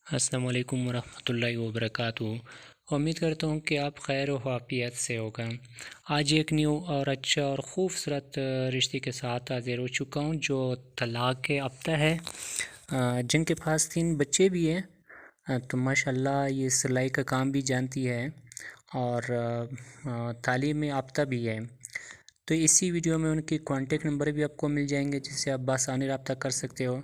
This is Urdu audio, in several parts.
السلام علیکم ورحمۃ اللہ وبرکاتہ۔ امید کرتا ہوں کہ آپ خیر و عافیت سے ہوگا۔ آج ایک نیو اور اچھا اور خوبصورت رشتے کے ساتھ حاضر ہو چکا ہوں جو طلاق یافتہ ہے، جن کے پاس 3 بچے بھی ہیں، تو ماشاءاللہ یہ سلائی کا کام بھی جانتی ہے اور تعلیم یافتہ بھی ہے۔ تو اسی ویڈیو میں ان کی کانٹیکٹ نمبر بھی آپ کو مل جائیں گے جس سے آپ بآسانی رابطہ کر سکتے ہو۔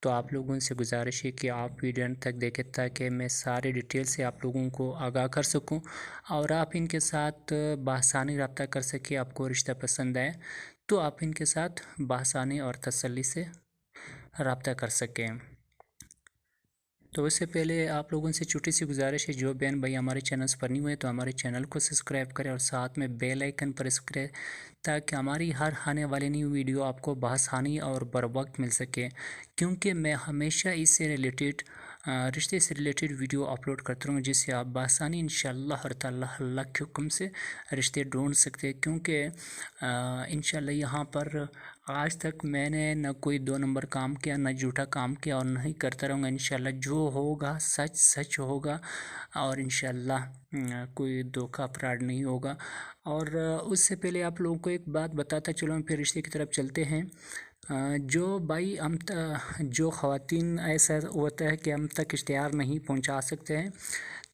تو آپ لوگوں سے گزارش ہے کہ آپ ویڈیو انت تک دیکھیں تاکہ میں سارے ڈیٹیل سے آپ لوگوں کو آگاہ کر سکوں اور آپ ان کے ساتھ بآسانی رابطہ کر سکیں۔ آپ کو رشتہ پسند آئے تو آپ ان کے ساتھ بآسانی اور تسلی سے رابطہ کر سکیں۔ تو اس سے پہلے آپ لوگوں سے چھوٹی سی گزارش ہے، جو بہن بھائی ہمارے چینلز پر نہیں ہوئے تو ہمارے چینل کو سبسکرائب کریں اور ساتھ میں بیل آئیکن پریس کریں تاکہ ہماری ہر آنے والی نئی ویڈیو آپ کو بآسانی اور بر وقت مل سکے، کیونکہ میں ہمیشہ اس سے ریلیٹڈ رشتے سے ریلیٹڈ ویڈیو اپلوڈ کرتا ہوں جس سے آپ بآسانی انشاءاللہ ہر تعالیٰ اللہ کے حکم سے رشتے ڈھونڈ سکتے ہیں، کیونکہ انشاءاللہ یہاں پر آج تک میں نے نہ کوئی 2 نمبر کام کیا، نہ جھوٹا کام کیا اور نہ ہی کرتا رہوں گا۔ انشاءاللہ جو ہوگا سچ سچ ہوگا اور انشاءاللہ کوئی دھوکہ فراڈ نہیں ہوگا۔ اور اس سے پہلے آپ لوگوں کو ایک بات بتاتا چلوں، پھر رشتے کی طرف چلتے ہیں۔ جو بھائی جو خواتین ایسا ہوتا ہے کہ ہم تک اشتہار نہیں پہنچا سکتے ہیں،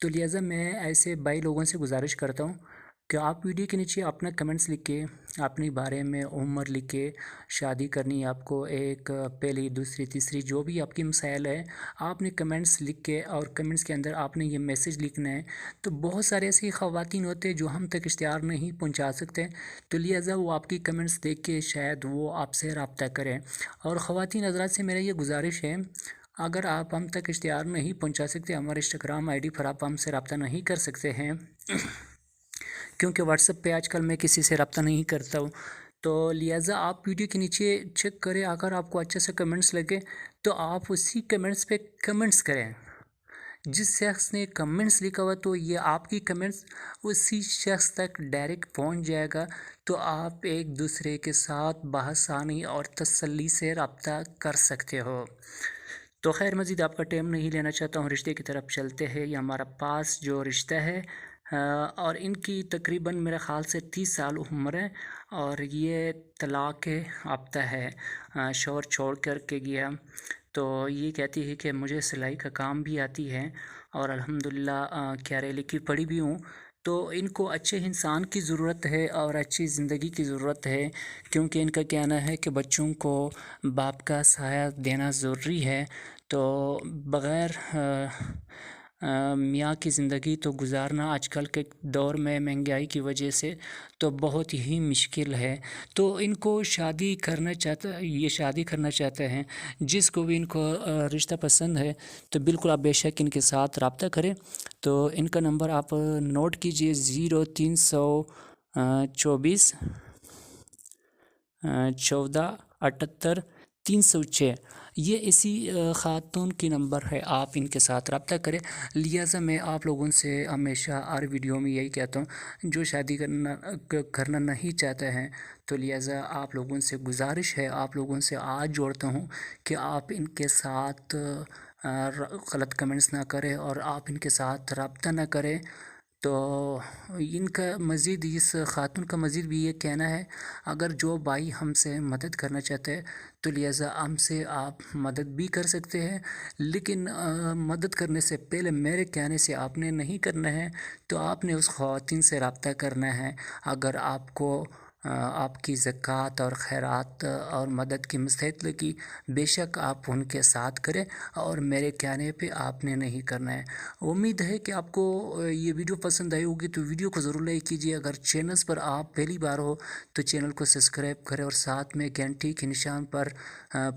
تو لہٰذا میں ایسے بھائی لوگوں سے گزارش کرتا ہوں کہ آپ ویڈیو کے نیچے اپنا کمنٹس لکھ کے، اپنے بارے میں عمر لکھ کے، شادی کرنی ہے آپ کو، ایک پہلی دوسری تیسری جو بھی آپ کی مسائل ہے، آپ نے کمنٹس لکھ کے اور کمنٹس کے اندر آپ نے یہ میسج لکھنا ہے۔ تو بہت سارے ایسی خواتین ہوتے ہیں جو ہم تک اشتہار نہیں پہنچا سکتے، تو لہٰذا وہ آپ کی کمنٹس دیکھ کے شاید وہ آپ سے رابطہ کریں۔ اور خواتین حضرات سے میرا یہ گزارش ہے، اگر آپ ہم تک اشتہار نہیں پہنچا سکتے، ہمارے انسٹاگرام آئی ڈی پر آپ ہم سے رابطہ نہیں کر سکتے ہیں، کیونکہ واٹس ایپ پہ آج کل میں کسی سے رابطہ نہیں کرتا ہوں، تو لہٰذا آپ ویڈیو کے نیچے چیک کریں، اگر آپ کو اچھا سے کمنٹس لگے تو آپ اسی کمنٹس پہ کمنٹس کریں۔ جس شخص نے کمنٹس لکھا ہوا تو یہ آپ کی کمنٹس اسی شخص تک ڈائریکٹ پہنچ جائے گا، تو آپ ایک دوسرے کے ساتھ بآسانی اور تسلی سے رابطہ کر سکتے ہو۔ تو خیر مزید آپ کا ٹائم نہیں لینا چاہتا ہوں، رشتے کی طرف چلتے ہیں۔ یہ ہمارا پاس جو رشتہ ہے اور ان کی تقریباً میرے خیال سے 30 سال عمر ہے اور یہ طلاق یافتہ ہے، شوہر چھوڑ کر کے گیا۔ تو یہ کہتی ہے کہ مجھے سلائی کا کام بھی آتی ہے اور الحمدللہ کیا لکھی پڑھی بھی ہوں، تو ان کو اچھے انسان کی ضرورت ہے اور اچھی زندگی کی ضرورت ہے، کیونکہ ان کا کہنا ہے کہ بچوں کو باپ کا سایہ دینا ضروری ہے، تو بغیر میاں کی زندگی تو گزارنا آج کل کے دور میں مہنگائی کی وجہ سے تو بہت ہی مشکل ہے۔ تو ان کو شادی کرنا چاہتے ہیں، جس کو بھی ان کو رشتہ پسند ہے تو بالکل آپ بے شک ان کے ساتھ رابطہ کریں۔ تو ان کا نمبر آپ نوٹ کیجئے 0324 14 78 306، یہ اسی خاتون کی نمبر ہے، آپ ان کے ساتھ رابطہ کریں۔ لہٰذا میں آپ لوگوں سے ہمیشہ ہر ویڈیو میں یہی کہتا ہوں، جو شادی کرنا نہیں چاہتے ہیں تو لہٰذا آپ لوگوں سے گزارش ہے، آپ لوگوں سے آج جوڑتا ہوں کہ آپ ان کے ساتھ غلط کمنٹس نہ کریں اور آپ ان کے ساتھ رابطہ نہ کریں۔ تو ان کا مزید اس خاتون کا مزید بھی یہ کہنا ہے، اگر جو بھائی ہم سے مدد کرنا چاہتے ہیں تو لہٰذا ہم سے آپ مدد بھی کر سکتے ہیں، لیکن مدد کرنے سے پہلے میرے کہنے سے آپ نے نہیں کرنا ہے، تو آپ نے اس خواتین سے رابطہ کرنا ہے۔ اگر آپ کو آپ کی زکوٰۃ اور خیرات اور مدد کی مستحق لگی، بے شک آپ ان کے ساتھ کریں اور میرے کہنے پہ آپ نے نہیں کرنا ہے۔ امید ہے کہ آپ کو یہ ویڈیو پسند آئی ہوگی، تو ویڈیو کو ضرور لائک کیجیے۔ اگر چینلز پر آپ پہلی بار ہو تو چینل کو سبسکرائب کریں اور ساتھ میں گھنٹی کے نشان پر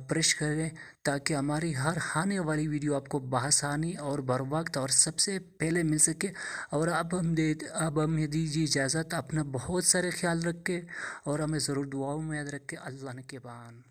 پریس کریں تاکہ ہماری ہر آنے والی ویڈیو آپ کو بآسانی اور بر وقت اور سب سے پہلے مل سکے۔ اور اب ہمیں دیجیے اجازت، اپنا بہت سارے خیال رکھے اور ہمیں ضرور دعاؤں میں یاد رکھے۔ اللہ نے کے بان۔